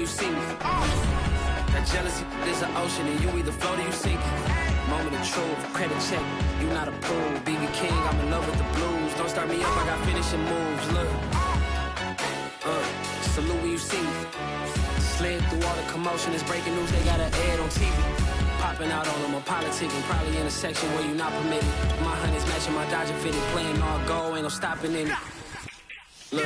see me. That jealousy is an ocean, and you either float or you sink. Moment of truth, credit check, you not approved. BB King, I'm in love with the blues. Don't start me up, I got finishing moves. Look, salute when you see me. Slid through all the commotion, it's breaking news, they got an ad on TV. Popping out on them, I'm politicking, probably in a section where you not permitted. My honey's matching my Dodger fitted, playing all gold, ain't no stopping in it. Look,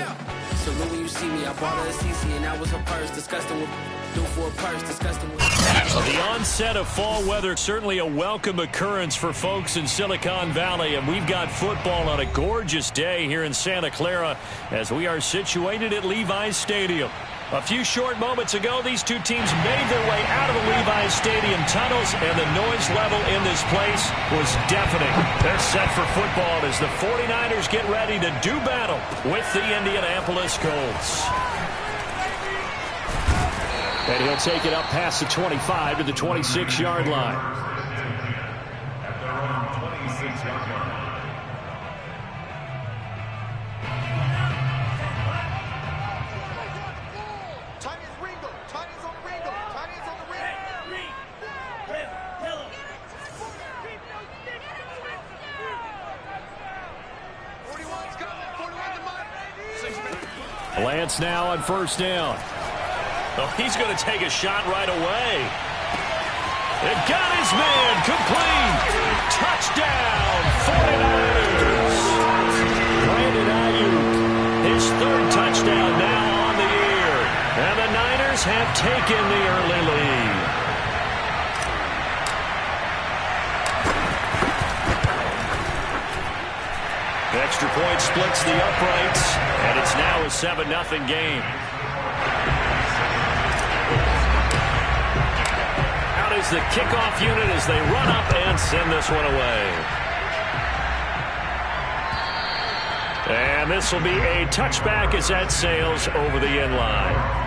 salute when you see me, I bought her a CC and that was her purse, disgusting with do for a purse, disgusting with. The onset of fall weather, certainly a welcome occurrence for folks in Silicon Valley, and we've got football on a gorgeous day here in Santa Clara as we are situated at Levi's Stadium. A few short moments ago, these two teams made their way out of the Levi's Stadium tunnels, and the noise level in this place was deafening. They're set for football as the 49ers get ready to do battle with the Indianapolis Colts. And he'll take it up past the 25 to the 26-yard line. At their own 26-yard line. Lance now on first down. Oh, he's going to take a shot right away. It got his man complete. Touchdown, 49ers. Brandon Ayuk, his third touchdown now on the year. And the Niners have taken the early lead. Extra point splits the uprights, and it's now a 7-0 game. Out is the kickoff unit as they run up and send this one away. And this will be a touchback as that sails over the end line.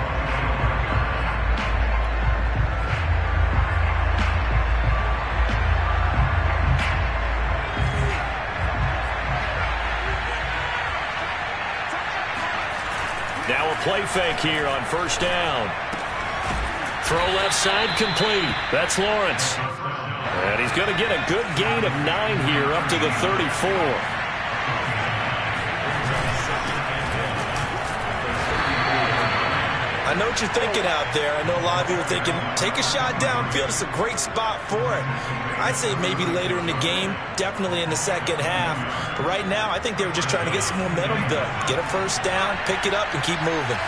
Now a play fake here on first down. Throw left side complete. That's Lawrence. And he's going to get a good gain of 9 here up to the 34. I know what you're thinking out there. I know a lot of you are thinking, take a shot downfield. It's a great spot for it. I'd say maybe later in the game, definitely in the second half. But right now, I think they were just trying to get some momentum built. Get a first down, pick it up, and keep moving.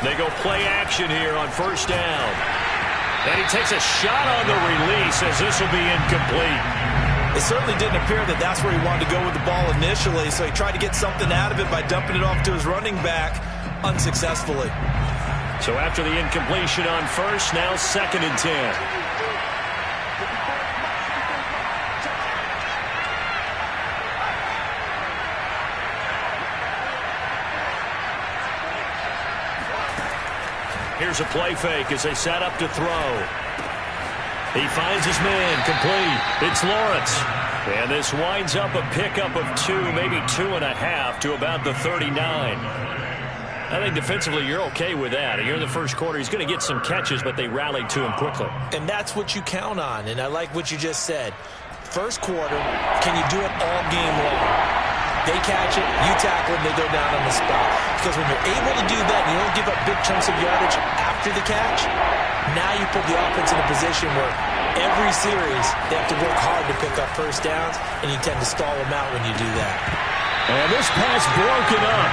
They go play action here on first down. And he takes a shot on the release as this will be incomplete. It certainly didn't appear that that's where he wanted to go with the ball initially, so he tried to get something out of it by dumping it off to his running back unsuccessfully. So after the incompletion on first, now 2nd and 10. Here's a play fake as they set up to throw. He finds his man complete. It's Lawrence. And this winds up a pickup of 2, maybe 2.5 to about the 39. I think defensively you're okay with that. Here in the first quarter, he's going to get some catches, but they rallied to him quickly. And that's what you count on, and I like what you just said. First quarter, can you do it all game long? They catch it, you tackle them, they go down on the spot. Because when you're able to do that, and you don't give up big chunks of yardage after the catch, now you put the offense in a position where every series they have to work hard to pick up first downs, and you tend to stall them out when you do that. And this pass broken up.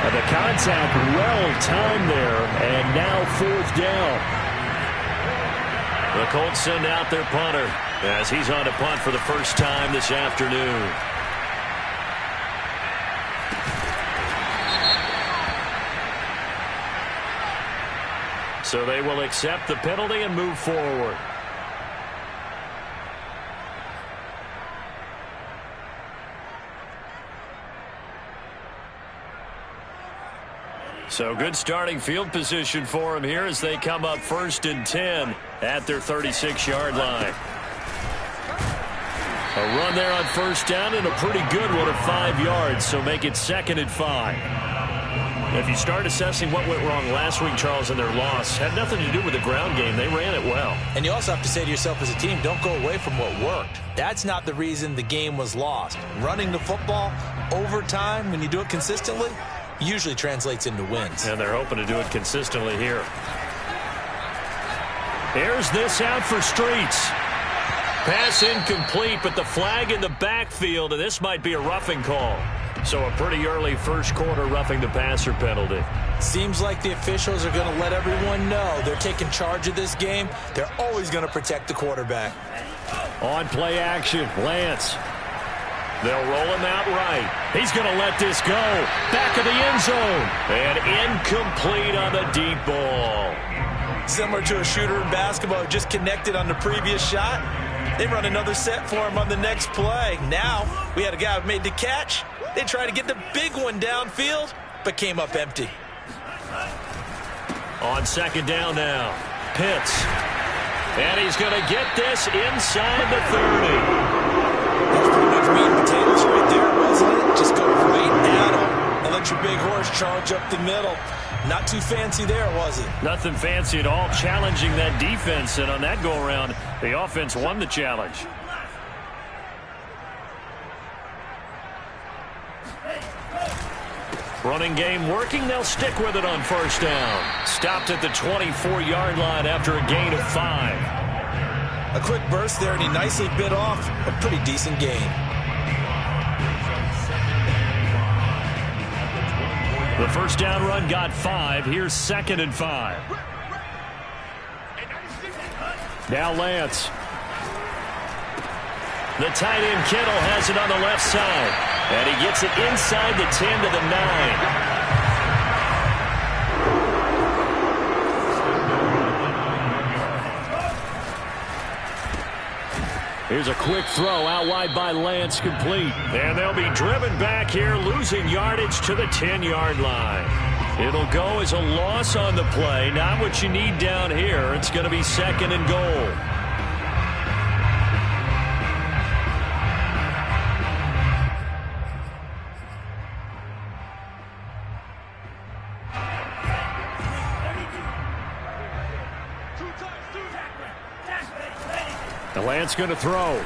And the contact well timed there, and now 4th down. The Colts send out their punter as he's on to punt for the first time this afternoon. So they will accept the penalty and move forward. So good starting field position for him here as they come up 1st and 10 at their 36-yard line. A run there on first down and a pretty good one of 5 yards, so make it 2nd and 5. If you start assessing what went wrong last week, Charles, in their loss, had nothing to do with the ground game. They ran it well. And you also have to say to yourself as a team, don't go away from what worked. That's not the reason the game was lost. Running the football over time, when you do it consistently, usually translates into wins. And they're hoping to do it consistently here. Here's this out for Streets. Pass incomplete, but the flag in the backfield, and this might be a roughing call. So a pretty early first quarter roughing the passer penalty. Seems like the officials are going to let everyone know they're taking charge of this game. They're always going to protect the quarterback. On play action, Lance. They'll roll him out right. He's going to let this go. Back of the end zone. And incomplete on the deep ball. Similar to a shooter in basketball who just connected on the previous shot. They run another set for him on the next play. Now, we had a guy who made the catch. They tried to get the big one downfield, but came up empty. On second down now, Pitts. And he's going to get this inside the 30. That's pretty much meat and potatoes right there, wasn't it? Just go right at him and let your big horse charge up the middle. Not too fancy there, was it? Nothing fancy at all, challenging that defense. And on that go-around, the offense won the challenge. Running game working. They'll stick with it on first down. Stopped at the 24-yard line after a gain of 5. A quick burst there, and he nicely bit off a pretty decent gain. The first down run got 5. Here's 2nd and 5. Now Lance. The tight end Kittle has it on the left side. And he gets it inside the 10 to the 9. Here's a quick throw out wide by Lance, complete. And they'll be driven back here, losing yardage to the 10-yard line. It'll go as a loss on the play. Not what you need down here. It's going to be 2nd and goal. Lance going to throw.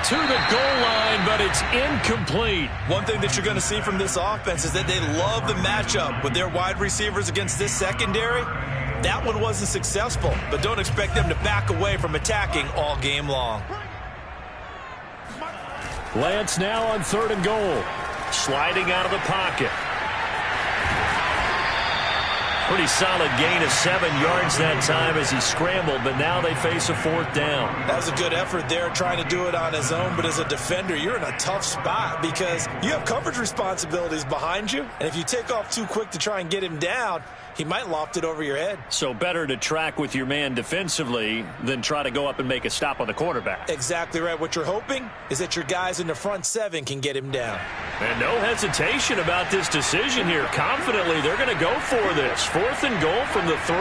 To the goal line, but it's incomplete. One thing that you're going to see from this offense is that they love the matchup with their wide receivers against this secondary. That one wasn't successful, but don't expect them to back away from attacking all game long. Lance now on 3rd and goal. Sliding out of the pocket. Pretty solid gain of 7 yards that time as he scrambled, but now they face a 4th down. That was a good effort there, trying to do it on his own, but as a defender, you're in a tough spot because you have coverage responsibilities behind you, and if you take off too quick to try and get him down, he might loft it over your head. So better to track with your man defensively than try to go up and make a stop on the quarterback. Exactly right. What you're hoping is that your guys in the front 7 can get him down. And no hesitation about this decision here. Confidently, they're going to go for this. 4th and goal from the 3.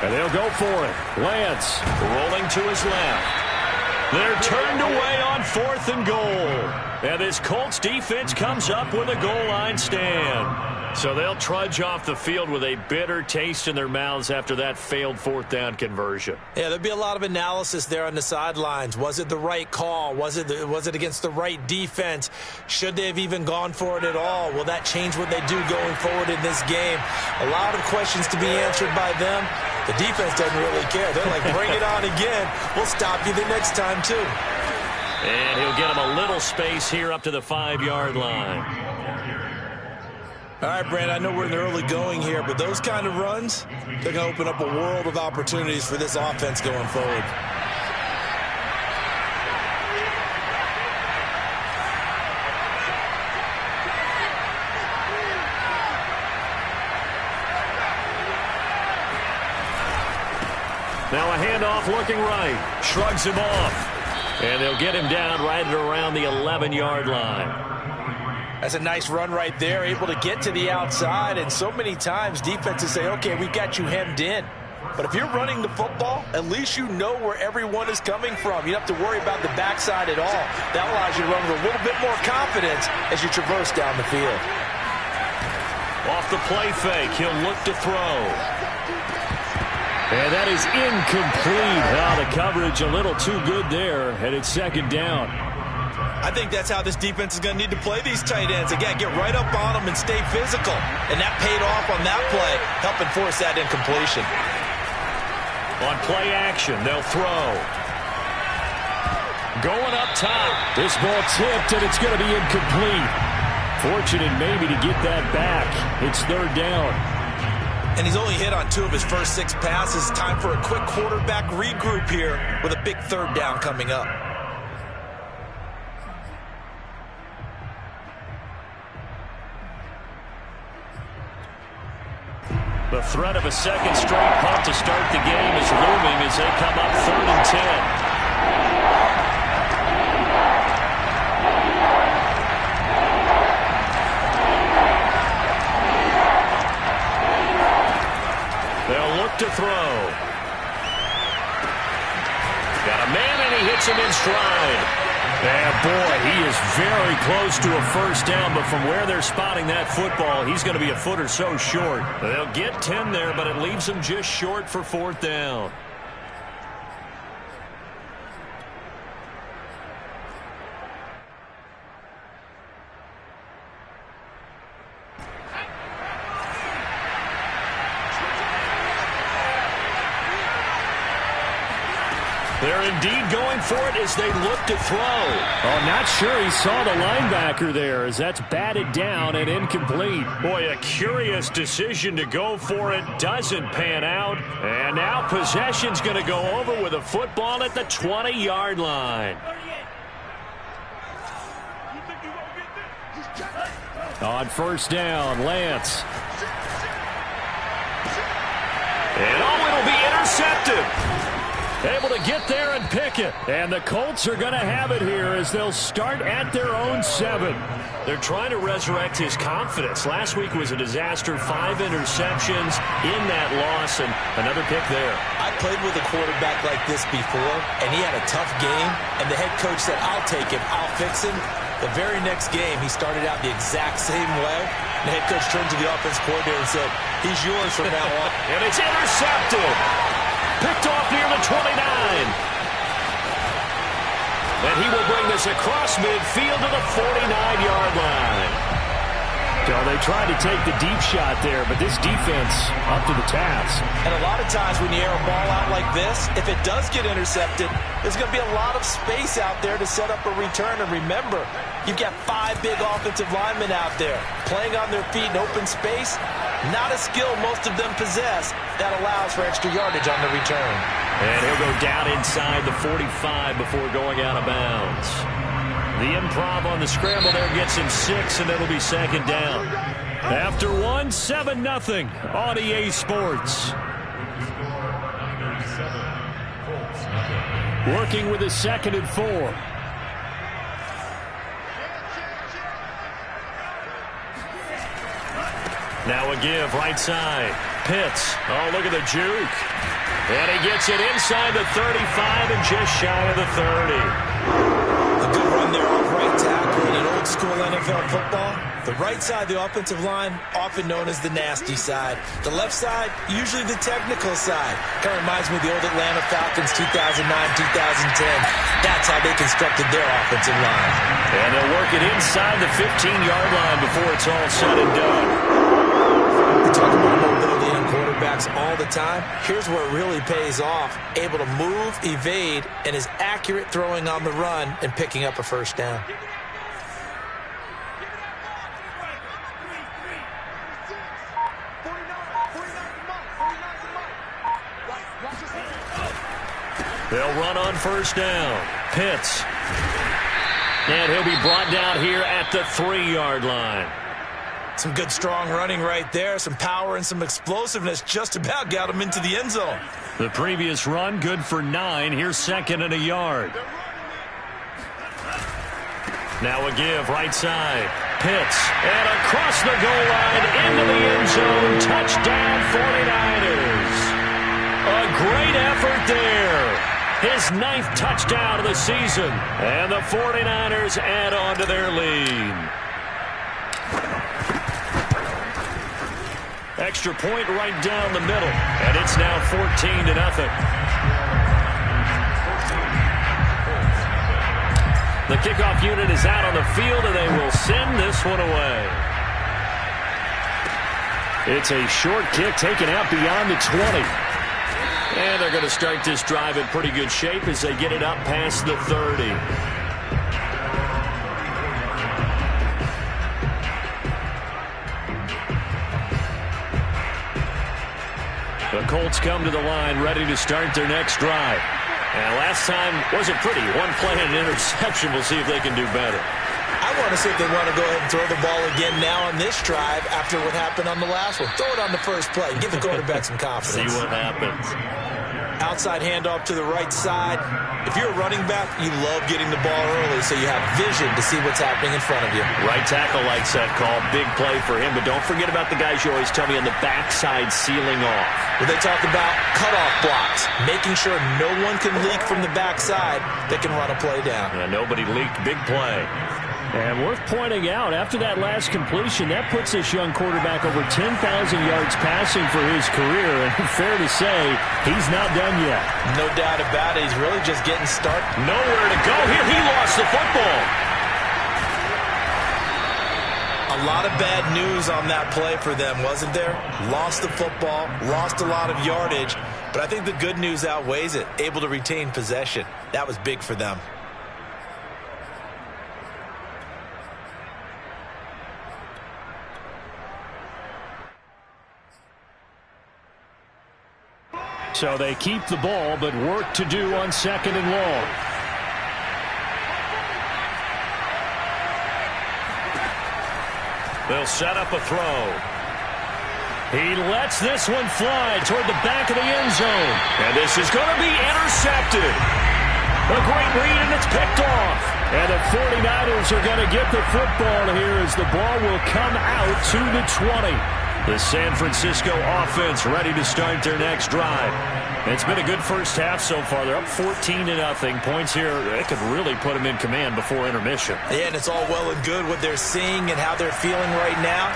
And they'll go for it. Lance rolling to his left. They're turned away on 4th and goal. And this Colts defense comes up with a goal line stand. So they'll trudge off the field with a bitter taste in their mouths after that failed 4th down conversion. Yeah, there'll be a lot of analysis there on the sidelines. Was it the right call? Was it against the right defense? Should they have even gone for it at all? Will that change what they do going forward in this game? A lot of questions to be answered by them. The defense doesn't really care. They're like, bring it on again. We'll stop you the next time, too. And he'll get him a little space here up to the 5-yard line. All right, Brand, I know we're in the early going here, but those kind of runs, they're going to open up a world of opportunities for this offense going forward. Now a handoff looking right. Shrugs him off. And they'll get him down right at around the 11-yard line. That's a nice run right there, able to get to the outside, and so many times defenses say, okay, we've got you hemmed in. But if you're running the football, at least you know where everyone is coming from. You don't have to worry about the backside at all. That allows you to run with a little bit more confidence as you traverse down the field. Off the play fake, he'll look to throw. And that is incomplete. The coverage a little too good there, and it's second down. I think that's how this defense is going to need to play these tight ends. Again, get right up on them and stay physical. And that paid off on that play, helping force that incompletion. On play action, they'll throw. Going up top. This ball tipped, and it's going to be incomplete. Fortunate maybe to get that back. It's third down. And he's only hit on 2 of his first 6 passes. Time for a quick quarterback regroup here with a big third down coming up. The threat of a second straight punt to start the game is looming as they come up 3rd and 10. They'll look to throw. Got a man, and he hits him in stride. And boy, he is very close to a first down, but from where they're spotting that football, he's going to be a foot or so short. They'll get 10 there, but it leaves them just short for 4th down. They're indeed going for it as they look to throw. Oh, not sure he saw the linebacker there as that's batted down and incomplete. Boy, a curious decision to go for it. Doesn't pan out. And now possession's going to go over with a football at the 20-yard line. On first down, Lance. And it'll be intercepted. Able to get there and pick it. And the Colts are going to have it here as they'll start at their own 7. They're trying to resurrect his confidence. Last week was a disaster. 5 interceptions in that loss, and another pick there. I played with a quarterback like this before, and he had a tough game, and the head coach said, I'll take him, I'll fix him. The very next game, he started out the exact same way. The head coach turned to the offense coordinator and said, he's yours from now on. And it's intercepted. Picked off near the 29. And he will bring this across midfield to the 49-yard line. So they tried to take the deep shot there, but this defense up to the task. And a lot of times when you air a ball out like this, if it does get intercepted, there's going to be a lot of space out there to set up a return. And remember, you've got 5 big offensive linemen out there playing on their feet in open space. Not a skill most of them possess that allows for extra yardage on the return. And he'll go down inside the 45 before going out of bounds. The improv on the scramble there gets him 6, and it'll be second down. After 1, 7-0 on EA Sports. Working with a 2nd and 4. Now a give, right side. Pitts. Oh, look at the juke. And he gets it inside the 35 and just shy of the 30. A good run there off right tackle in an old-school NFL football. The right side, the offensive line, often known as the nasty side. The left side, usually the technical side. Kind of reminds me of the old Atlanta Falcons 2009, 2010. That's how they constructed their offensive line. And they'll work it inside the 15-yard line before it's all said and done. We talk about mobility in quarterbacks all the time. Here's where it really pays off. Able to move, evade, and is accurate throwing on the run and picking up a first down. They'll run on first down. Pitts. And he'll be brought down here at the 3-yard line. Some good strong running right there. Some power and some explosiveness just about got him into the end zone. The previous run good for 9. Here's 2nd and a yard. Now a give right side. Pitts. And across the goal line into the end zone. Touchdown 49ers. his 9th touchdown of the season. And the 49ers add on to their lead. Extra point right down the middle, and it's now 14-0. The kickoff unit is out on the field, and they will send this one away. It's a short kick taken out beyond the 20. And they're going to start this drive in pretty good shape as they get it up past the 30. The Colts come to the line ready to start their next drive. And last time wasn't pretty. One play and an interception. We'll see if they can do better. I want to see if they want to go ahead and throw the ball again now on this drive after what happened on the last one. Throw it on the first play. Give the quarterback some confidence. See what happens. Outside handoff to the right side. If you're a running back, you love getting the ball early so you have vision to see what's happening in front of you. Right tackle likes that call. Big play for him. But don't forget about the guys you always tell me on the backside sealing off. Well, they talk about cutoff blocks, making sure no one can leak from the backside that can run a play down. Yeah, nobody leaked. Big play. And worth pointing out, after that last completion, that puts this young quarterback over 10,000 yards passing for his career. And fair to say, he's not done yet. No doubt about it. He's really just getting started. Nowhere to go here. He lost the football. A lot of bad news on that play for them, wasn't there? Lost the football, lost a lot of yardage. But I think the good news outweighs it. Able to retain possession. That was big for them. So they keep the ball, but work to do on 2nd and long. They'll set up a throw. He lets this one fly toward the back of the end zone. And this is going to be intercepted. A great read, and it's picked off. And the 49ers are going to get the football here as the ball will come out to the 20. The San Francisco offense ready to start their next drive. It's been a good first half so far. They're up 14-0. Points here, it could really put them in command before intermission. Yeah, and it's all well and good what they're seeing and how they're feeling right now.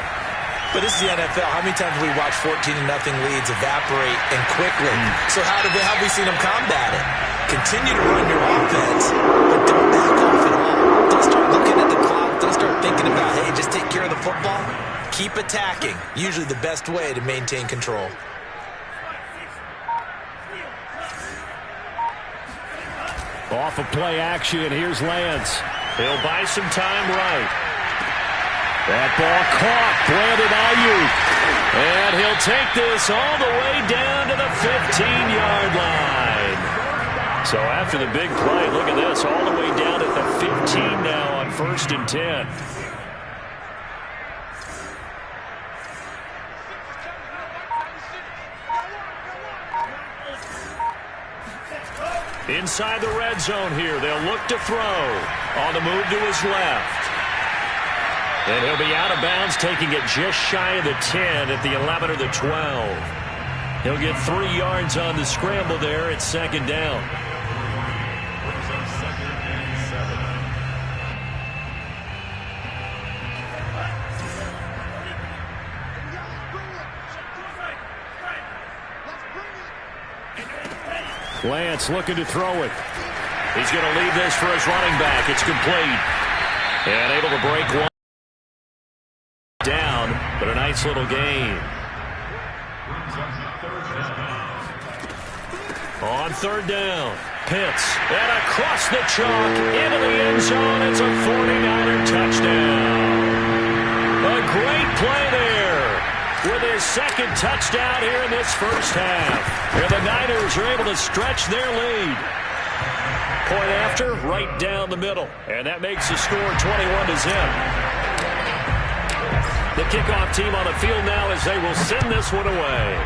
But this is the NFL. How many times have we watched 14-0 leads evaporate and quickly? So how have we seen them combat it? Continue to run your offense, but don't back off at all. Don't start looking at the clock. Don't start thinking about, hey, just take care of the football. Keep attacking. Usually the best way to maintain control. Off of play action, here's Lance. He'll buy some time right. That ball caught, Brandon Ayuk. And he'll take this all the way down to the 15-yard line. So after the big play, look at this, all the way down at the 15 now on 1st and 10. Inside the red zone here. They'll look to throw. On the move to his left. And he'll be out of bounds, taking it just shy of the 10 at the 11 or the 12. He'll get 3 yards on the scramble there at 2nd down. Lance looking to throw it. He's going to leave this for his running back. It's complete. And able to break one down, but a nice little gain. On 3rd down, Pitts. And across the chalk into the end zone. It's a 49er touchdown. A great play there with his 2nd touchdown here in this first half. And the Niners are able to stretch their lead. Point after, right down the middle. And that makes the score 21-0. The kickoff team on the field now as they will send this one away.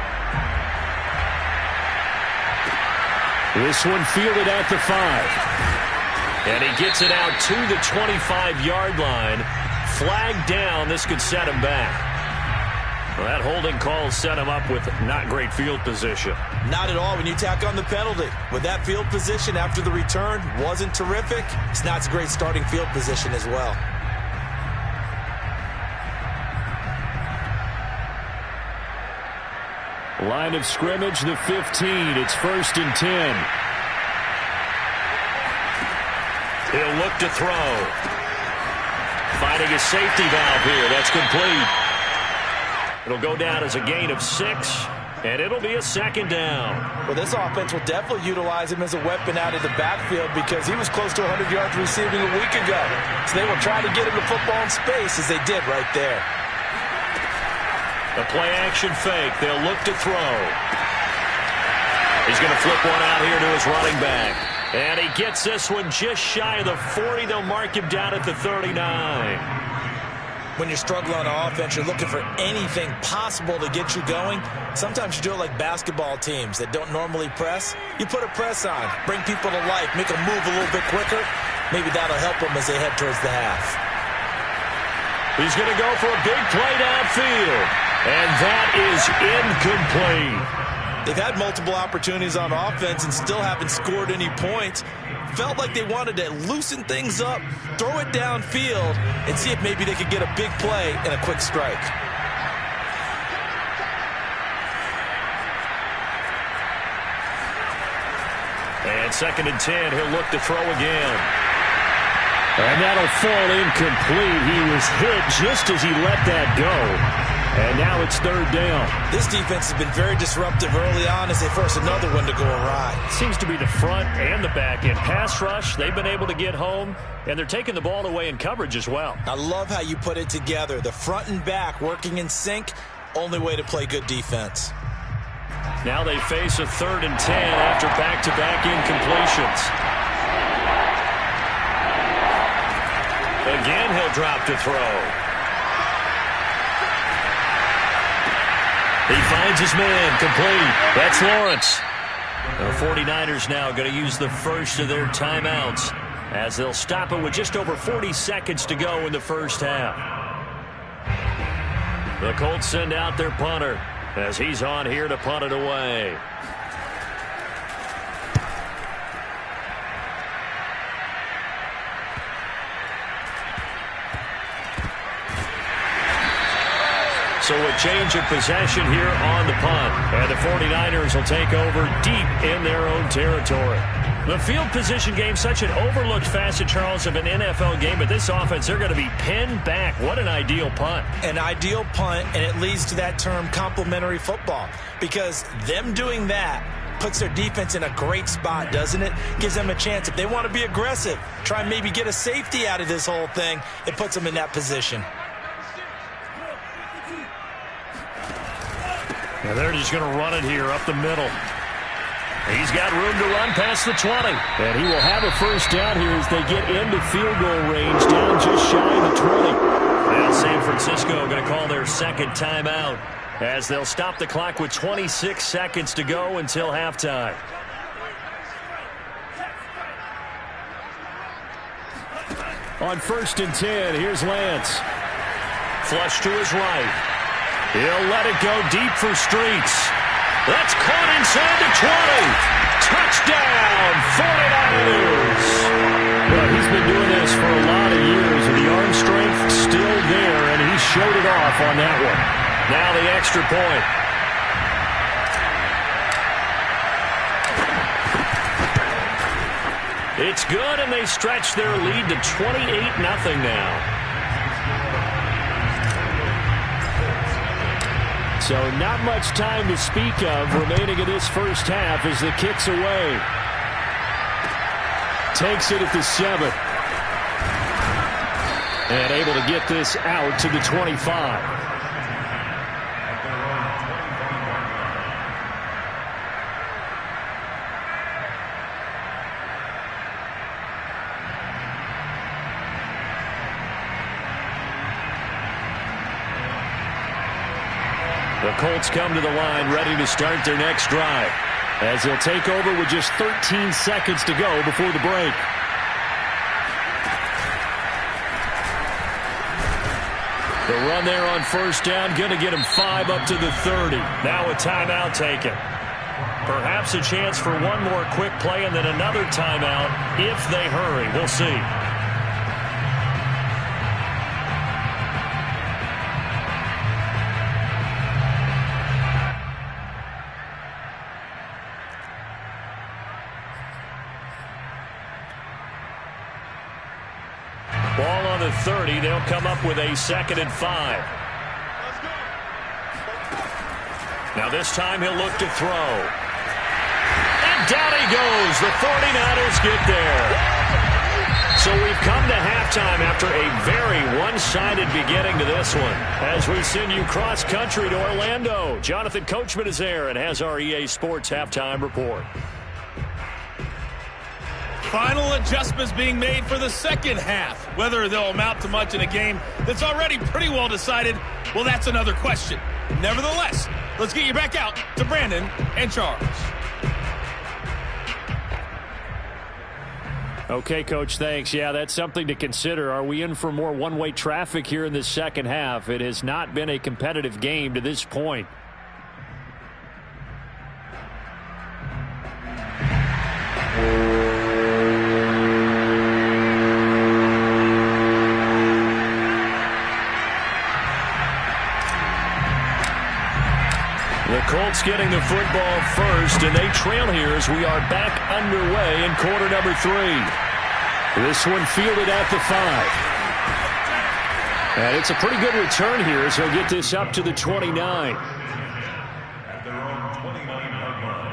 This one fielded at the 5. And he gets it out to the 25-yard line. Flag down. This could set him back. Well, that holding call set him up with not great field position. Not at all when you tack on the penalty. With that field position after the return wasn't terrific, it's not a great starting field position as well. Line of scrimmage, the 15. It's 1st and 10. He'll look to throw. Finding a safety valve here. That's complete. It'll go down as a gain of 6, and it'll be a 2nd down. Well, this offense will definitely utilize him as a weapon out of the backfield because he was close to 100 yards receiving a week ago. So they will try to get him the football in space as they did right there. The play-action fake. They'll look to throw. He's going to flip one out here to his running back. And he gets this one just shy of the 40. They'll mark him down at the 39. When you're struggling on offense, you're looking for anything possible to get you going. Sometimes you do it like basketball teams that don't normally press. You put a press on, bring people to life, make them move a little bit quicker. Maybe that'll help them as they head towards the half. He's going to go for a big play downfield. And that is incomplete. They've had multiple opportunities on offense and still haven't scored any points. Felt like they wanted to loosen things up, throw it downfield, and see if maybe they could get a big play and a quick strike. And 2nd and 10, he'll look to throw again. And that'll fall incomplete. He was hit just as he let that go. And now it's 3rd down. This defense has been very disruptive early on as they force another one to go awry. Seems to be the front and the back end. Pass rush, they've been able to get home, and they're taking the ball away in coverage as well. I love how you put it together. The front and back working in sync, only way to play good defense. Now they face a 3rd and 10 after back-to-back incompletions. Again, he'll drop to throw. He finds his man, complete. That's Lawrence. The 49ers now going to use the first of their timeouts as they'll stop it with just over 40 seconds to go in the first half. The Colts send out their punter as he's on here to punt it away. So a change of possession here on the punt. And the 49ers will take over deep in their own territory. The field position game, such an overlooked facet, Charles, of an NFL game. But this offense, they're going to be pinned back. What an ideal punt. An ideal punt, and it leads to that term complementary football. Because them doing that puts their defense in a great spot, doesn't it? Gives them a chance. If they want to be aggressive, try and maybe get a safety out of this whole thing, it puts them in that position. And they're just going to run it here up the middle. He's got room to run past the 20. And he will have a first down here as they get into field goal range, down just shy of the 20. Now San Francisco going to call their 2nd timeout as they'll stop the clock with 26 seconds to go until halftime. On 1st and 10, here's Lance. Flush to his right. He'll let it go deep for Streets. That's caught inside the 20. Touchdown, 49ers. Well, he's been doing this for a lot of years, and the arm strength still there, and he showed it off on that one. Now the extra point. It's good, and they stretch their lead to 28-0 now. So not much time to speak of remaining in this first half as the kick's away. Takes it at the 7. And able to get this out to the 25. The Colts come to the line ready to start their next drive as they'll take over with just 13 seconds to go before the break. The run there on first down, going to get him 5 up to the 30. Now a timeout taken. Perhaps a chance for one more quick play and then another timeout if they hurry. We'll see. Ball on the 30. They'll come up with a 2nd and 5. Now this time he'll look to throw. Down he goes. The 49ers get there. So we've come to halftime after a very one-sided beginning to this one. As we send you cross-country to Orlando, Jonathan Coachman is there and has our EA Sports halftime report. Final adjustments being made for the second half. Whether they'll amount to much in a game that's already pretty well decided, well, that's another question. Nevertheless, let's get you back out to Brandon and Charles. Okay, Coach, thanks. Yeah, that's something to consider. Are we in for more one-way traffic here in the second half? It has not been a competitive game to this point. The Colts getting the football first, and they trail here as we are back underway in quarter number 3. This one fielded at the 5. And it's a pretty good return here as he'll get this up to the 29. At their own 29-yard line.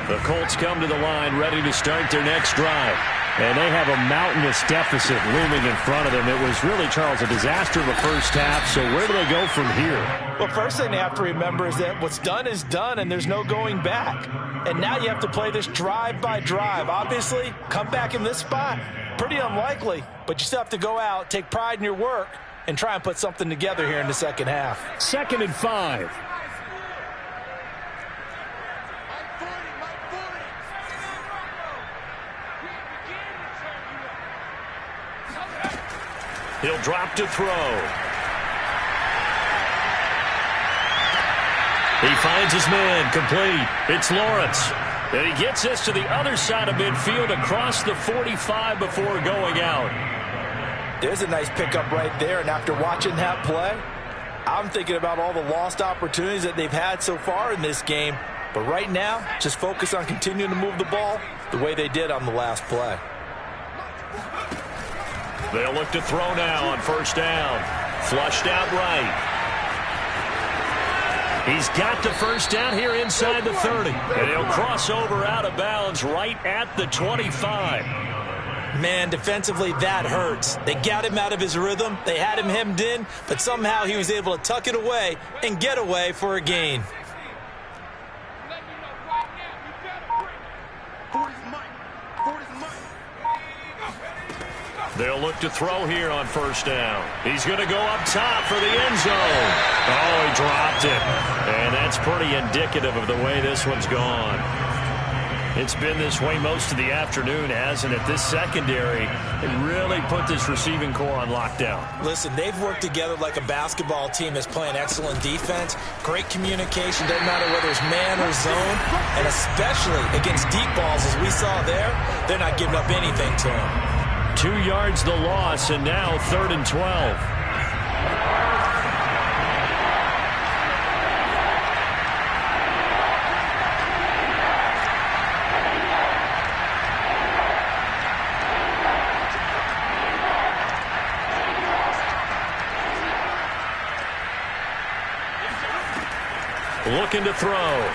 The Colts come to the line ready to start their next drive. And they have a mountainous deficit looming in front of them. It was really, Charles, a disaster of a first half. So where do they go from here? Well, first thing they have to remember is that what's done is done, and there's no going back. And now you have to play this drive by drive. Obviously, come back in this spot, pretty unlikely. But you still have to go out, take pride in your work, and try and put something together here in the second half. 2nd and 5. He'll drop to throw. He finds his man, complete. It's Lawrence. And he gets this to the other side of midfield across the 45 before going out. There's a nice pickup right there, and after watching that play, I'm thinking about all the lost opportunities that they've had so far in this game. But right now, just focus on continuing to move the ball the way they did on the last play. They'll look to throw now on first down. Flushed out right. He's got the first down here inside the 30. And he'll cross over out of bounds right at the 25. Man, defensively, that hurts. They got him out of his rhythm. They had him hemmed in, but somehow he was able to tuck it away and get away for a gain. They'll look to throw here on first down. He's going to go up top for the end zone. Oh, he dropped it. And that's pretty indicative of the way this one's gone. It's been this way most of the afternoon, hasn't it? This secondary, it really put this receiving core on lockdown. Listen, they've worked together like a basketball team that's playing excellent defense. Great communication, doesn't matter whether it's man or zone. And especially against deep balls, as we saw there, they're not giving up anything to them. 2 yards the loss, and now 3rd and 12. Looking to throw.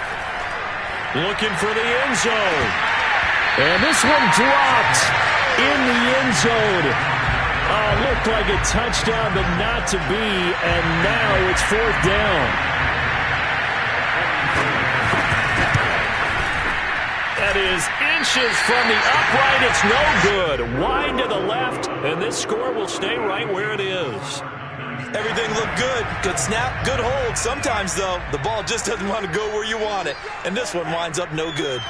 Looking for the end zone. And this one dropped in the end zone. Looked like a touchdown, but not to be. And now it's 4th down. That is inches from the upright. It's no good. Wide to the left, and this score will stay right where it is. Everything looked good. Good snap, good hold. Sometimes, though, the ball just doesn't want to go where you want it. And this one winds up no good.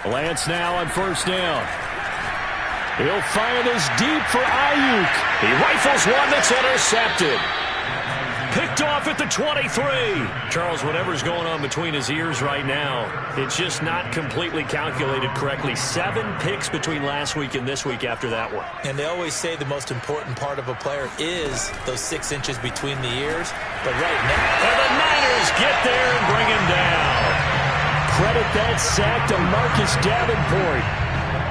Lance now on first down. He'll fire this deep for Ayuk. He rifles one that's intercepted. Picked off at the 23. Charles, whatever's going on between his ears right now, it's just not completely calculated correctly. 7 picks between last week and this week after that one. And they always say the most important part of a player is those 6 inches between the ears. But right now... And the Niners get there and bring him down. Credit that sack to Marcus Davenport.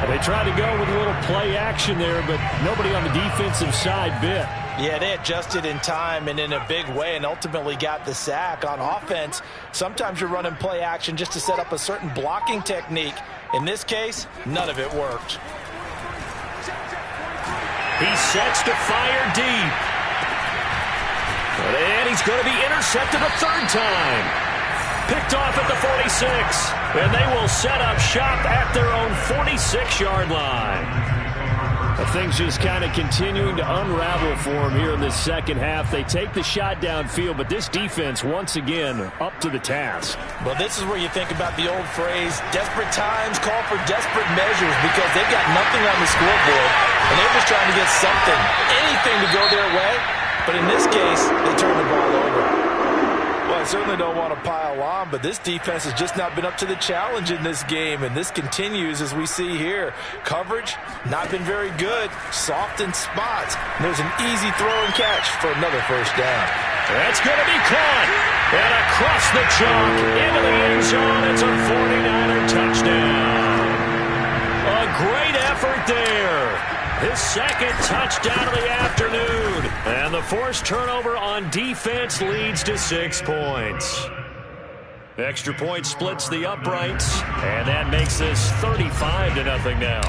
They tried to go with a little play action there, but nobody on the defensive side bit. Yeah, they adjusted in time and in a big way and ultimately got the sack. On offense, sometimes you're running play action just to set up a certain blocking technique. In this case, none of it worked. He sets to fire deep. And he's going to be intercepted a 3rd time. Picked off at the 46. And they will set up shop at their own 46-yard line. Things just kind of continuing to unravel for him here in this second half. They take the shot downfield, but this defense, once again, up to the task. Well, this is where you think about the old phrase, desperate times call for desperate measures, because they've got nothing on the scoreboard, and they're just trying to get something, anything to go their way. But in this case, they turn the ball over. Well, I certainly don't want to pile on, but this defense has just not been up to the challenge in this game, and this continues as we see here. Coverage, not been very good, soft in spots. And there's an easy throw and catch for another first down. That's going to be caught. And across the chalk into the end zone. It's a 49er touchdown. A great effort there. His 2nd touchdown of the afternoon. And the forced turnover on defense leads to 6 points. Extra point splits the uprights. And that makes this 35-0 now.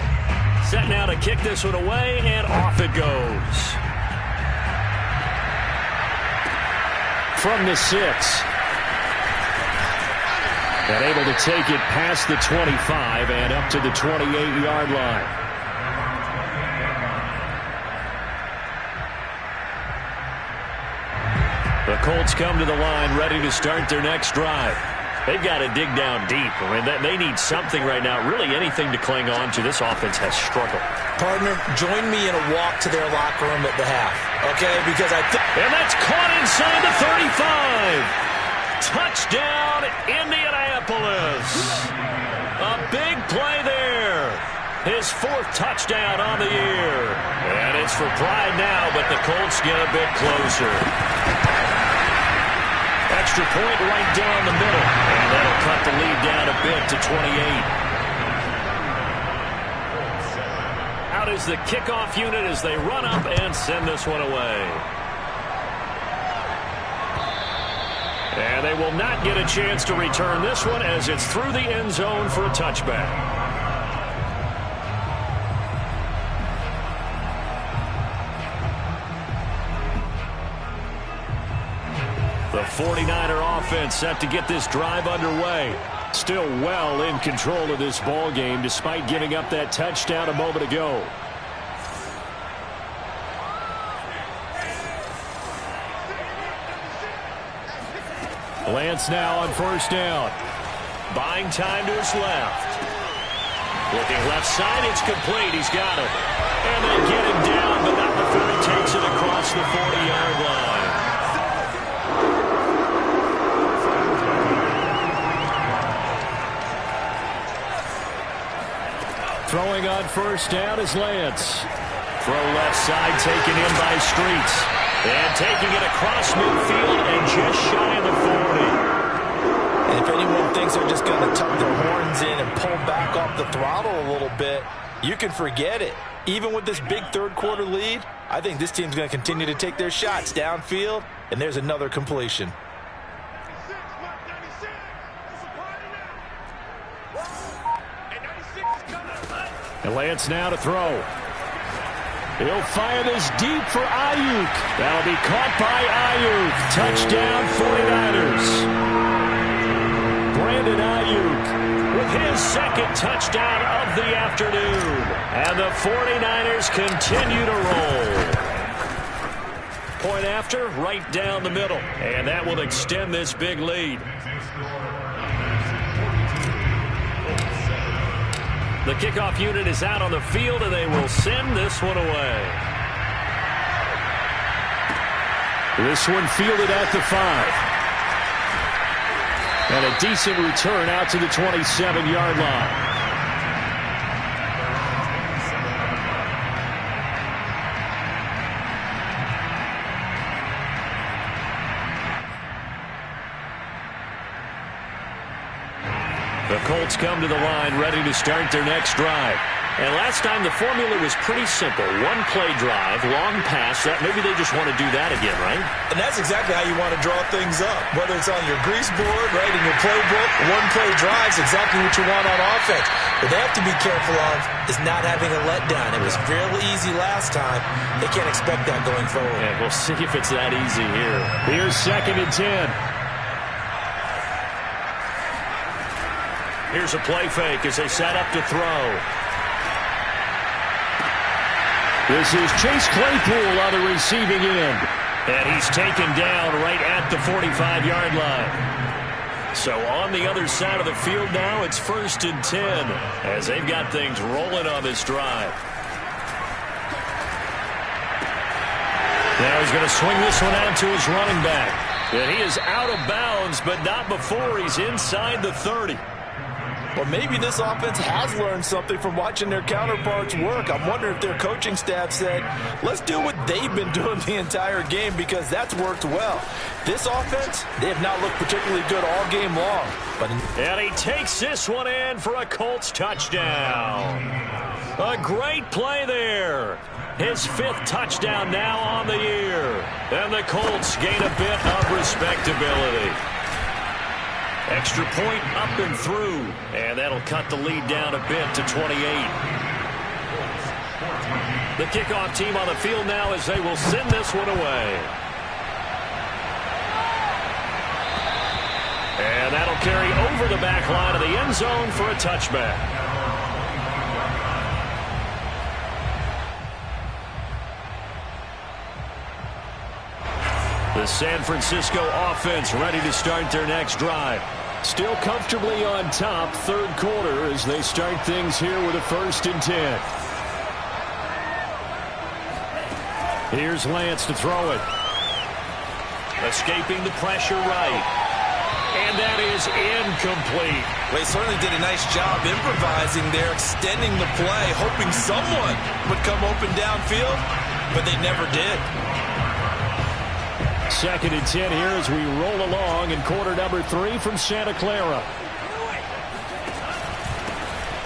Set now to kick this one away, and off it goes. From the 6. And able to take it past the 25 and up to the 28-yard line. The Colts come to the line ready to start their next drive. They've got to dig down deep. I mean, they need something right now, really anything to cling on to. This offense has struggled. Partner, join me in a walk to their locker room at the half, okay? Because I think... And that's caught inside the 35. Touchdown, Indianapolis. A big play there. His 4th touchdown on the year. And it's for pride now, but the Colts get a bit closer. Extra point right down the middle. And that'll cut the lead down a bit to 28. Out is the kickoff unit as they run up and send this one away. And they will not get a chance to return this one as it's through the end zone for a touchback. The 49er offense set to get this drive underway. Still well in control of this ball game despite giving up that touchdown a moment ago. Lance now on first down. Buying time to his left. Looking left side, it's complete. He's got it. And they get him down, but not before he takes it across the 40-yard line. Throwing on first down is Lance. Throw left side taken in by Streets. And taking it across midfield and just shy of the 40. And if anyone thinks they're just going to tuck their horns in and pull back off the throttle a little bit, you can forget it. Even with this big third-quarter lead, I think this team's going to continue to take their shots downfield, and there's another completion. And Lance now to throw. He'll fire this deep for Ayuk. That'll be caught by Ayuk. Touchdown 49ers. Brandon Ayuk with his second touchdown of the afternoon. And the 49ers continue to roll. Point after, right down the middle. And that will extend this big lead. The kickoff unit is out on the field, and they will send this one away. This one fielded at the 5. And a decent return out to the 27-yard line. The Colts come to the line ready to start their next drive. And last time the formula was pretty simple. One play drive, long pass. That maybe they just want to do that again, right? And that's exactly how you want to draw things up. Whether it's on your grease board, right, in your playbook, one play drive is exactly what you want on offense. What they have to be careful of is not having a letdown. It was fairly easy last time. They can't expect that going forward. Yeah, we'll see if it's that easy here. Here's 2nd and 10. Here's a play fake as they set up to throw. This is Chase Claypool on the receiving end. And he's taken down right at the 45-yard line. So on the other side of the field now, it's 1st and 10 as they've got things rolling on this drive. Now he's going to swing this one out to his running back. And he is out of bounds, but not before he's inside the 30. Well, maybe this offense has learned something from watching their counterparts work. I'm wondering if their coaching staff said, let's do what they've been doing the entire game because that's worked well. This offense, they have not looked particularly good all game long. And he takes this one in for a Colts touchdown. A great play there. His 5th touchdown now on the year. And the Colts gain a bit of respectability. Extra point up and through, and that'll cut the lead down a bit to 28. The kickoff team on the field now as they will send this one away. And that'll carry over the back line of the end zone for a touchback. The San Francisco offense ready to start their next drive. Still comfortably on top, 3rd quarter as they start things here with a 1st and 10. Here's Lance to throw it. Escaping the pressure right. And that is incomplete. They certainly did a nice job improvising there, extending the play, hoping someone would come open downfield, but they never did. 2nd and 10 here as we roll along in quarter number 3 from Santa Clara.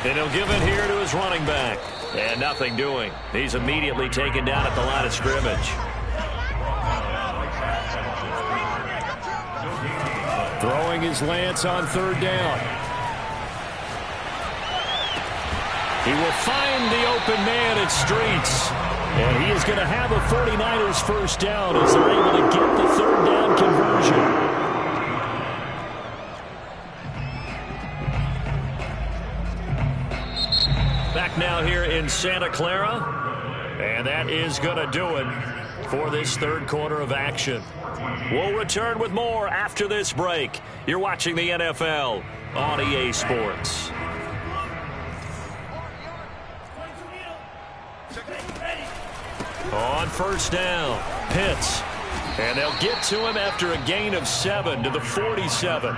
And he'll give it here to his running back. And nothing doing. He's immediately taken down at the line of scrimmage. Throwing his Lance on 3rd down. He will find the open man at Streets. And he is going to have a 49ers 1st down as they're able to get the 3rd down conversion. Back now here in Santa Clara. And that is going to do it for this 3rd quarter of action. We'll return with more after this break. You're watching the NFL on EA Sports. On 1st down, Pitts. And they'll get to him after a gain of 7 to the 47.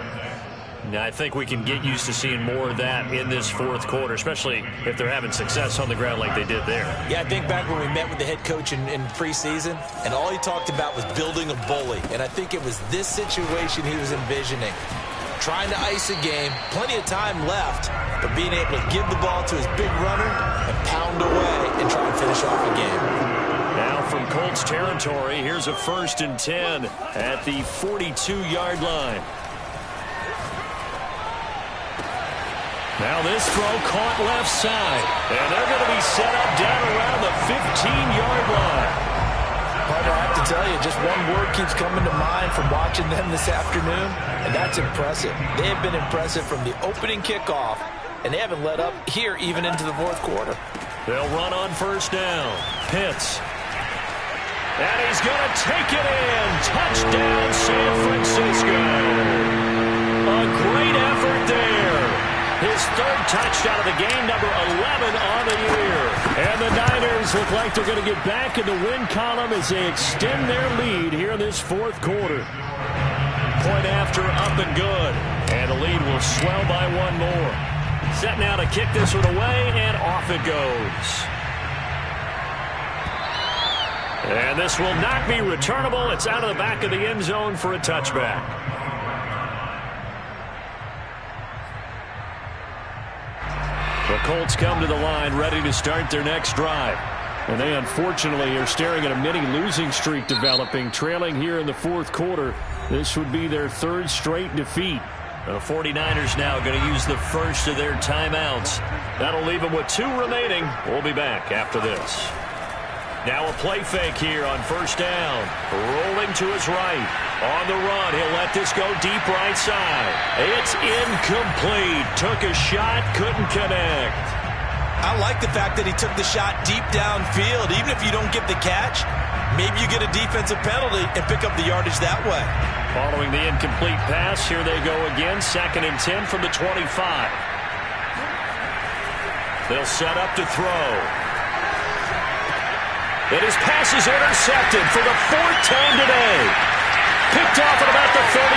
Now, I think we can get used to seeing more of that in this 4th quarter, especially if they're having success on the ground like they did there. Yeah, I think back when we met with the head coach in preseason, and all he talked about was building a bully. And I think it was this situation he was envisioning. Trying to ice a game, plenty of time left, but being able to give the ball to his big runner and pound away and try and finish off a game. Now from Colts territory, here's a 1st and 10 at the 42-yard line. Now this throw caught left side. And they're going to be set up down around the 15-yard line. Part partner, I have to tell you, just one word keeps coming to mind from watching them this afternoon, and that's impressive. They have been impressive from the opening kickoff, and they haven't let up here even into the fourth quarter. They'll run on first down. Pitts. And he's going to take it in. Touchdown, San Francisco. A great effort there. His third touchdown of the game, number 11 on the year. And the Niners look like they're going to get back in the win column as they extend their lead here in this fourth quarter. Point after, up and good. And the lead will swell by one more. Set now to kick this one away, and off it goes. And this will not be returnable. It's out of the back of the end zone for a touchback. The Colts come to the line ready to start their next drive. And they unfortunately are staring at a mini losing streak developing, trailing here in the fourth quarter. This would be their third straight defeat. The 49ers now going to use the first of their timeouts. That'll leave them with 2 remaining. We'll be back after this. Now a play fake here on first down. Rolling to his right. On the run, he'll let this go deep right side. It's incomplete. Took a shot, couldn't connect. I like the fact that he took the shot deep downfield. Even if you don't get the catch, maybe you get a defensive penalty and pick up the yardage that way. Following the incomplete pass, here they go again. 2nd and 10 from the 25. They'll set up to throw. And his pass is intercepted for the 4th time today. Picked off at about the 31.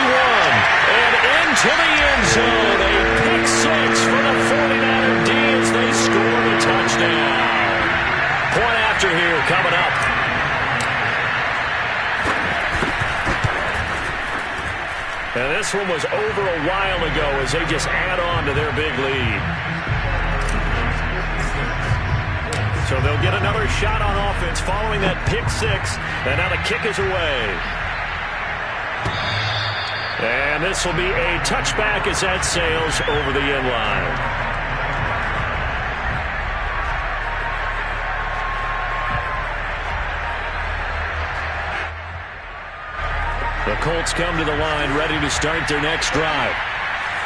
And into the end zone. A pick 6 for the 49er D as they score the touchdown. Point after here coming up. And this one was over a while ago as they just add on to their big lead. So they'll get another shot on offense following that pick 6. And now the kick is away. And this will be a touchback as that sails over the end line. The Colts come to the line ready to start their next drive.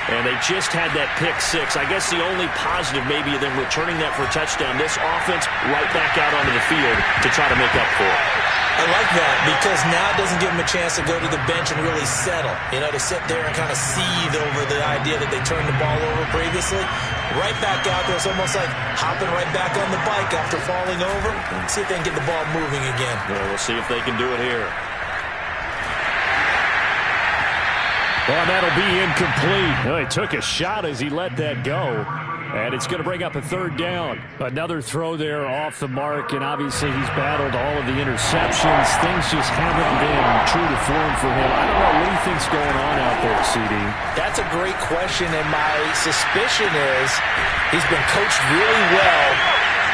And they just had that pick 6. I guess the only positive maybe of them returning that for a touchdown. This offense right back out onto the field to try to make up for it. I like that because now it doesn't give them a chance to go to the bench and really settle. You know, to sit there and kind of seethe over the idea that they turned the ball over previously. Right back out there. It's almost like hopping right back on the bike after falling over. See if they can get the ball moving again. Well, we'll see if they can do it here. Well, that'll be incomplete. Well, he took a shot as he let that go. And it's going to bring up a 3rd down. Another throw there off the mark, and obviously he's battled all of the interceptions. Things just haven't been true to form for him. I don't know what he thinks going on out there, CD. That's a great question, and my suspicion is he's been coached really well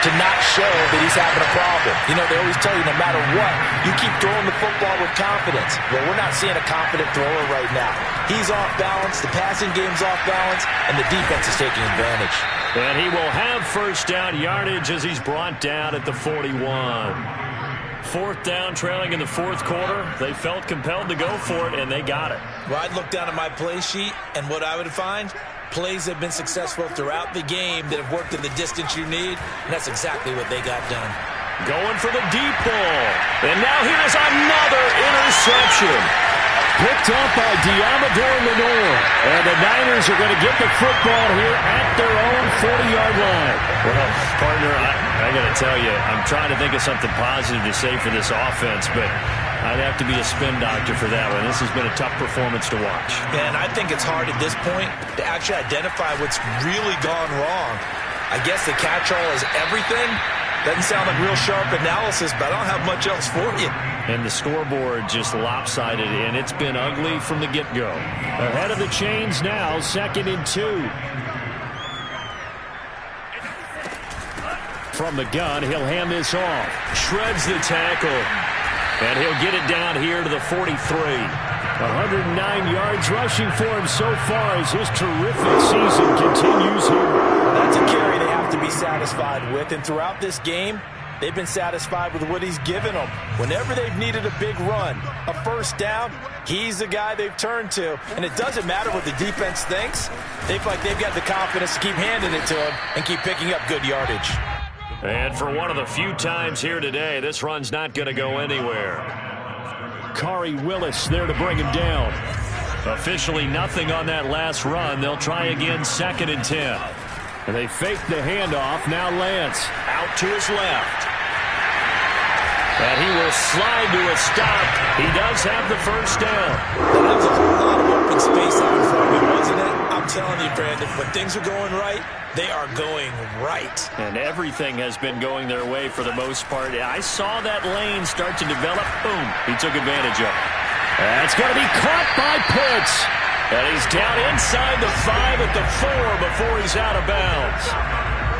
to not show that he's having a problem. You know, they always tell you no matter what, you keep throwing the football with confidence. Well, we're not seeing a confident thrower right now. He's off balance, the passing game's off balance, and the defense is taking advantage. And he will have first down yardage as he's brought down at the 41. 4th down, trailing in the fourth quarter. They felt compelled to go for it, and they got it. Well, I'd look down at my play sheet, and what I would find, plays have been successful throughout the game that have worked in the distance you need, and that's exactly what they got done. Going for the deep ball. And now here's another interception. Picked up by Diamador Lenore. And the Niners are going to get the football here at their own 40-yard line. Well, partner, I got to tell you, I'm trying to think of something positive to say for this offense, but I'd have to be a spin doctor for that one. This has been a tough performance to watch. And I think it's hard at this point to actually identify what's really gone wrong. I guess the catch-all is everything. Doesn't sound like real sharp analysis, but I don't have much else for you. And the scoreboard just lopsided, and it's been ugly from the get-go. Ahead of the chains now, 2nd and 2. From the gun, he'll hand this off. Shreds the tackle. And he'll get it down here to the 43. 109 yards rushing for him so far as his terrific season continues here. That's a carry they have to be satisfied with. And throughout this game, They've been satisfied with what he's given them. Whenever they've needed a big run, a first down, he's the guy they've turned to. And it doesn't matter what the defense thinks. They feel like they've got the confidence to keep handing it to him and keep picking up good yardage. And for one of the few times here today, this run's not going to go anywhere. Kari Willis there to bring him down. Officially nothing on that last run. They'll try again 2nd and 10. And they fake the handoff. Now Lance Out to his left. And he will slide to a stop. He does have the first down. That was a whole lot of open space out in front of him, wasn't it? I'm telling you, Brandon, when things are going right, they are going right. And everything has been going their way for the most part. I saw that lane start to develop. Boom. He took advantage of it. That's going to be caught by Pitts. And he's down inside the 5 at the 4 before he's out of bounds.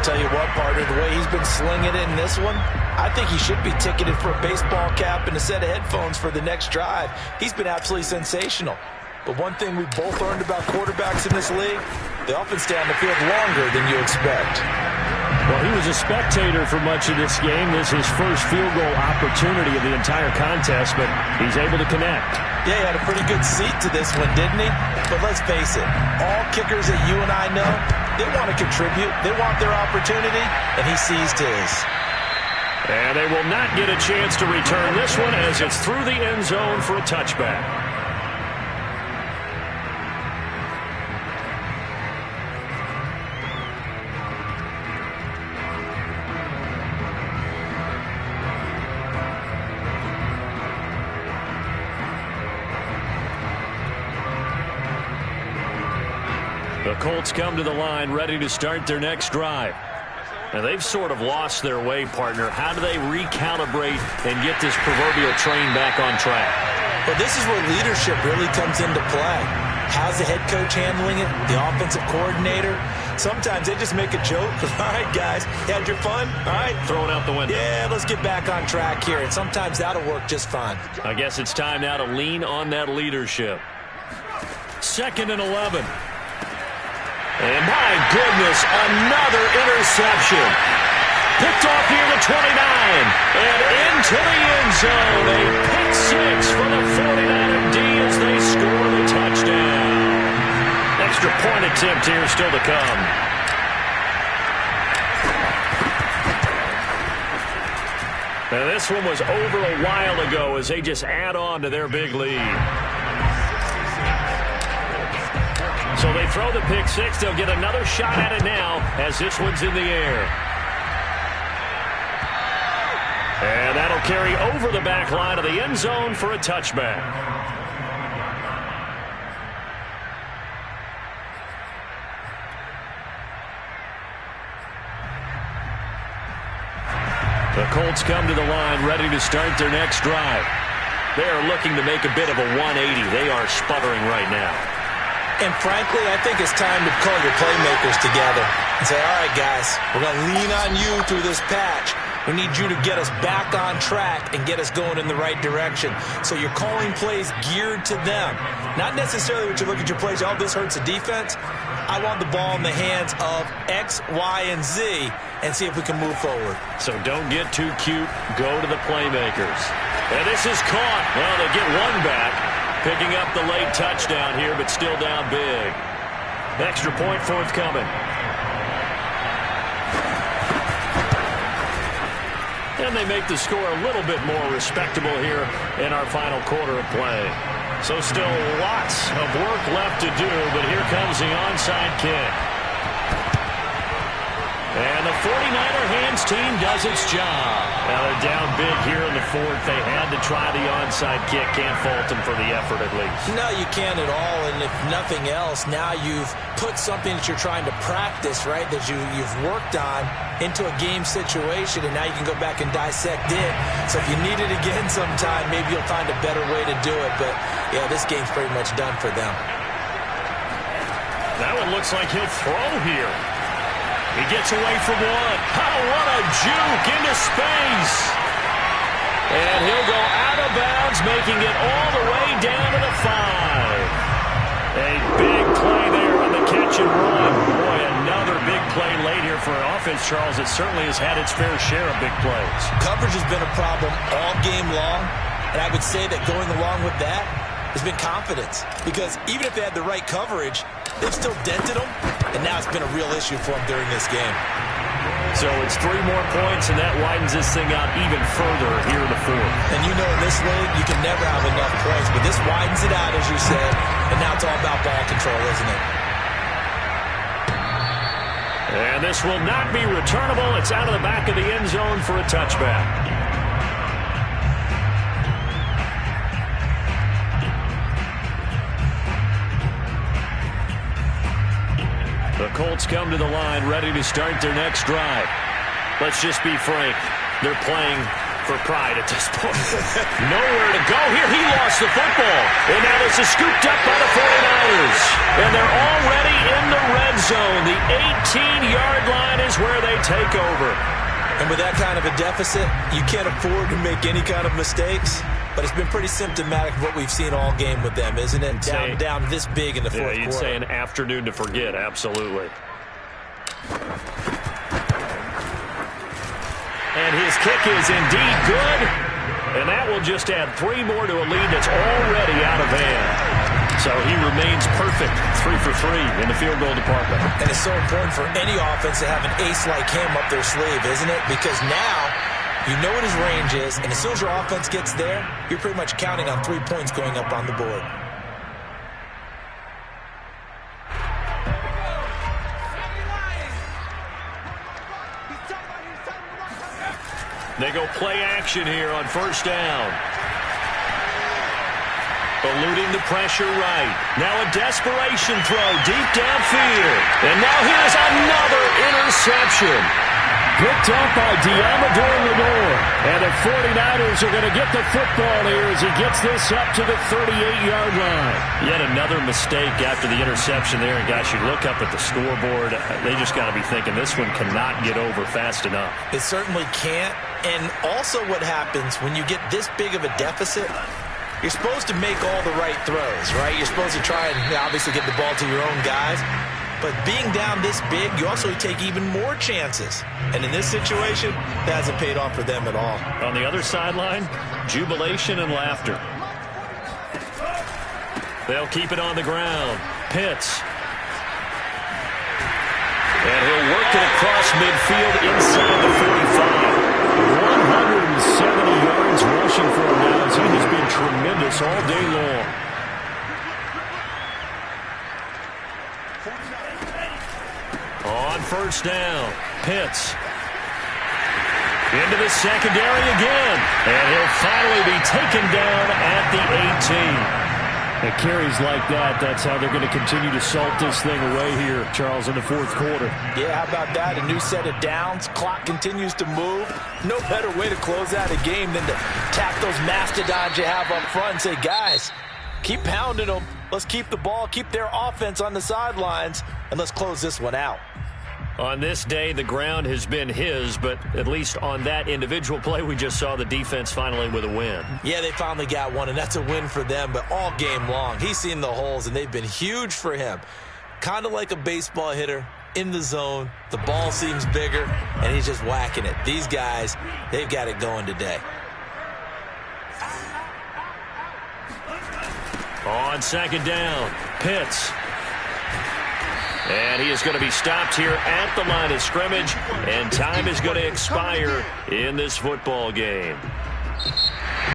Tell you what, partner, the way he's been slinging it in this one, I think he should be ticketed for a baseball cap and a set of headphones for the next drive. He's been absolutely sensational. But one thing we both learned about quarterbacks in this league, they often stay on the field longer than you expect. Well, he was a spectator for much of this game. This is his first field goal opportunity of the entire contest, but he's able to connect. Yeah, he had a pretty good seat to this one, didn't he? But let's face it, all kickers that you and I know, they want to contribute. They want their opportunity, and he seized his. And they will not get a chance to return this one as it's through the end zone for a touchback. The Colts come to the line ready to start their next drive. And they've sort of lost their way, partner. How do they recalibrate and get this proverbial train back on track? Well, this is where leadership really comes into play. How's the head coach handling it? The offensive coordinator? Sometimes they just make a joke. All right, guys, you had your fun? All right. Throw it out the window. Yeah, let's get back on track here. And sometimes that'll work just fine. I guess it's time now to lean on that leadership. 2nd and 11. And my goodness, another interception. Picked off near the 29. And into the end zone. A pick 6 for the 49er D as they score the touchdown. Extra point attempt here still to come. Now this one was over a while ago as they just add on to their big lead. So they throw the pick 6. They'll get another shot at it now as this one's in the air. And that'll carry over the back line of the end zone for a touchback. The Colts come to the line ready to start their next drive. They are looking to make a bit of a 180. They are sputtering right now. And frankly, I think it's time to call your playmakers together and say, all right, guys, we're going to lean on you through this patch. We need you to get us back on track and get us going in the right direction. So you're calling plays geared to them. Not necessarily what you look at your plays, oh, this hurts the defense. I want the ball in the hands of X, Y, and Z and see if we can move forward. So don't get too cute. Go to the playmakers. And this is caught. Well, they get one back. Picking up the late touchdown here, but still down big. Extra point forthcoming. And they make the score a little bit more respectable here in our final quarter of play. So still lots of work left to do, but here comes the onside kick. And the 49er hands team does its job. Now they're down big here in the 4th. They had to try the onside kick. Can't fault them for the effort at least. No, you can't at all. And if nothing else, now you've put something that you're trying to practice, right, that you've worked on into a game situation, and now you can go back and dissect it. So if you need it again sometime, maybe you'll find a better way to do it. But, yeah, this game's pretty much done for them. That one looks like he'll throw here. He gets away from one. Oh, what a juke into space. And he'll go out of bounds, making it all the way down to the 5. A big play there on the catch and run. Boy, another big play late here for an offense. defense, Charles, it certainly has had its fair share of big plays. Coverage has been a problem all game long, and I would say that going along with that has been confidence. Because even if they had the right coverage, they've still dented them, and now it's been a real issue for them during this game. So it's 3 more points, and that widens this thing out even further here in the fourth. And you know in this league, you can never have enough points, but this widens it out, as you said, and now it's all about ball control, isn't it? And this will not be returnable. It's out of the back of the end zone for a touchback. The Colts come to the line, ready to start their next drive. Let's just be frank. They're playing for pride at this point. Nowhere to go here. He lost the football. And now this is scooped up by the 49ers. And they're already in the red zone. The 18-yard line is where they take over. And with that kind of a deficit, you can't afford to make any kind of mistakes. But it's been pretty symptomatic of what we've seen all game with them, isn't it? Down this big in the fourth quarter. You'd say an afternoon to forget, absolutely. And his kick is indeed good. And that will just add 3 more to a lead that's already out of hand. So he remains perfect, 3 for 3 in the field goal department. And it's so important for any offense to have an ace like him up their sleeve, isn't it? Because now you know what his range is, and as soon as your offense gets there, you're pretty much counting on 3 points going up on the board. They go play action here on first down. Eluding the pressure right. Now a desperation throw deep downfield. And now here's another interception. Picked up by Diamador Lenore. And the 49ers are going to get the football here as he gets this up to the 38-yard line. Yet another mistake after the interception there. And gosh, you look up at the scoreboard, they just got to be thinking this one cannot get over fast enough. It certainly can't. And also what happens when you get this big of a deficit, you're supposed to make all the right throws, right? You're supposed to try and obviously get the ball to your own guys. But being down this big, you also take even more chances. And in this situation, that hasn't paid off for them at all. On the other sideline, jubilation and laughter. They'll keep it on the ground. Pitts. And he'll work it across midfield inside the 45. 170 yards rushing for him now as he has been tremendous all day long. On first down, Pitts. Into the secondary again. And he'll finally be taken down at the 18. And carries like that, that's how they're going to continue to salt this thing away here, Charles, in the fourth quarter. Yeah, how about that? A new set of downs. Clock continues to move. No better way to close out a game than to tap those mastodons you have up front and say, guys, keep pounding them. Let's keep the ball, keep their offense on the sidelines, and let's close this one out. On this day, the ground has been his, but at least on that individual play, we just saw the defense finally with a win. Yeah, they finally got one, and that's a win for them, but all game long, he's seen the holes, and they've been huge for him. Kind of like a baseball hitter in the zone. The ball seems bigger, and he's just whacking it. These guys, they've got it going today. On second down, Pitts. And he is going to be stopped here at the line of scrimmage, and time is going to expire in this football game.